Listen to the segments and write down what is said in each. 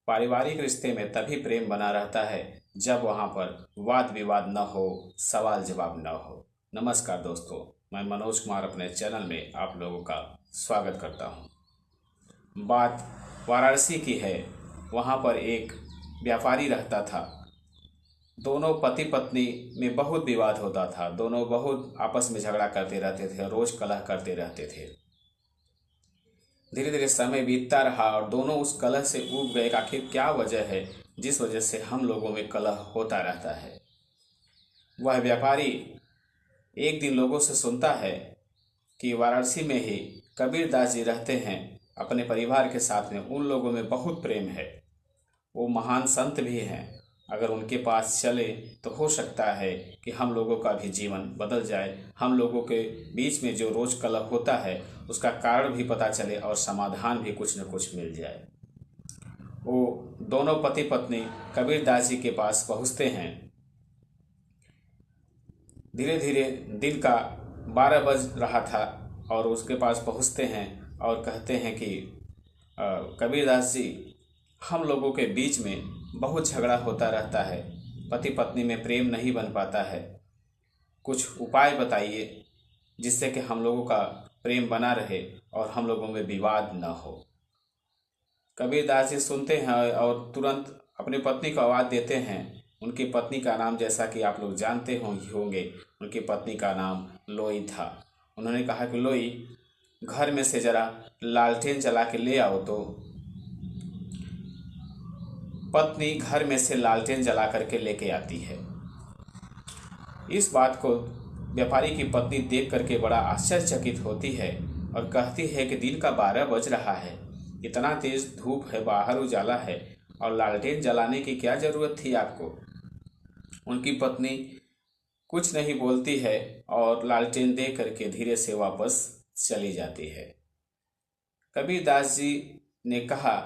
पारिवारिक रिश्ते में तभी प्रेम बना रहता है जब वहाँ पर वाद विवाद न हो, सवाल जवाब न हो। नमस्कार दोस्तों, मैं मनोज कुमार अपने चैनल में आप लोगों का स्वागत करता हूँ। बात वाराणसी की है। वहाँ पर एक व्यापारी रहता था। दोनों पति पत्नी में बहुत विवाद होता था। दोनों बहुत आपस में झगड़ा करते रहते थे, रोज कलह करते रहते थे। धीरे धीरे समय बीतता रहा और दोनों उस कलह से ऊब गए। आखिर क्या वजह है जिस वजह से हम लोगों में कलह होता रहता है। वह व्यापारी एक दिन लोगों से सुनता है कि वाराणसी में ही कबीर दास जी रहते हैं अपने परिवार के साथ में। उन लोगों में बहुत प्रेम है। वो महान संत भी हैं। अगर उनके पास चले तो हो सकता है कि हम लोगों का भी जीवन बदल जाए। हम लोगों के बीच में जो रोज कलह होता है उसका कारण भी पता चले और समाधान भी कुछ न कुछ मिल जाए। वो दोनों पति पत्नी कबीर दास जी के पास पहुँचते हैं। धीरे धीरे दिन का 12 बज रहा था और उसके पास पहुँचते हैं और कहते हैं कि कबीर दास जी, हम लोगों के बीच में बहुत झगड़ा होता रहता है, पति पत्नी में प्रेम नहीं बन पाता है। कुछ उपाय बताइए जिससे कि हम लोगों का प्रेम बना रहे और हम लोगों में विवाद न हो। कबीर दास जी सुनते हैं और तुरंत अपनी पत्नी को आवाज़ देते हैं। उनकी पत्नी का नाम, जैसा कि आप लोग जानते होंगे, उनकी पत्नी का नाम लोई था। उन्होंने कहा कि लोई, घर में से ज़रा लालटेन जला के ले आओ। तो पत्नी घर में से लालटेन जला करके लेके आती है। इस बात को व्यापारी की पत्नी देख करके बड़ा आश्चर्यचकित होती है और कहती है कि दिन का 12 बज रहा है, इतना तेज धूप है, बाहर उजाला है और लालटेन जलाने की क्या ज़रूरत थी आपको। उनकी पत्नी कुछ नहीं बोलती है और लालटेन दे करके धीरे से वापस चली जाती है। कबीर दास जी ने कहा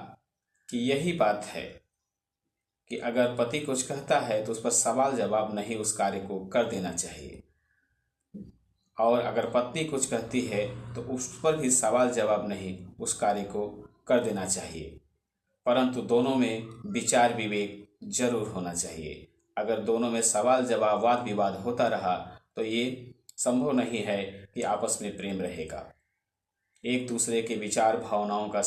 कि यही बात है कि अगर पति कुछ कहता है तो उस पर सवाल जवाब नहीं, उस कार्य को कर देना चाहिए। और अगर पत्नी कुछ कहती है तो उस पर भी सवाल जवाब नहीं, उस कार्य को कर देना चाहिए। परंतु दोनों में विचार विवेक जरूर होना चाहिए। अगर दोनों में सवाल जवाब, वाद विवाद होता रहा तो ये संभव नहीं है कि आपस में प्रेम रहेगा। एक दूसरे के विचार भावनाओं का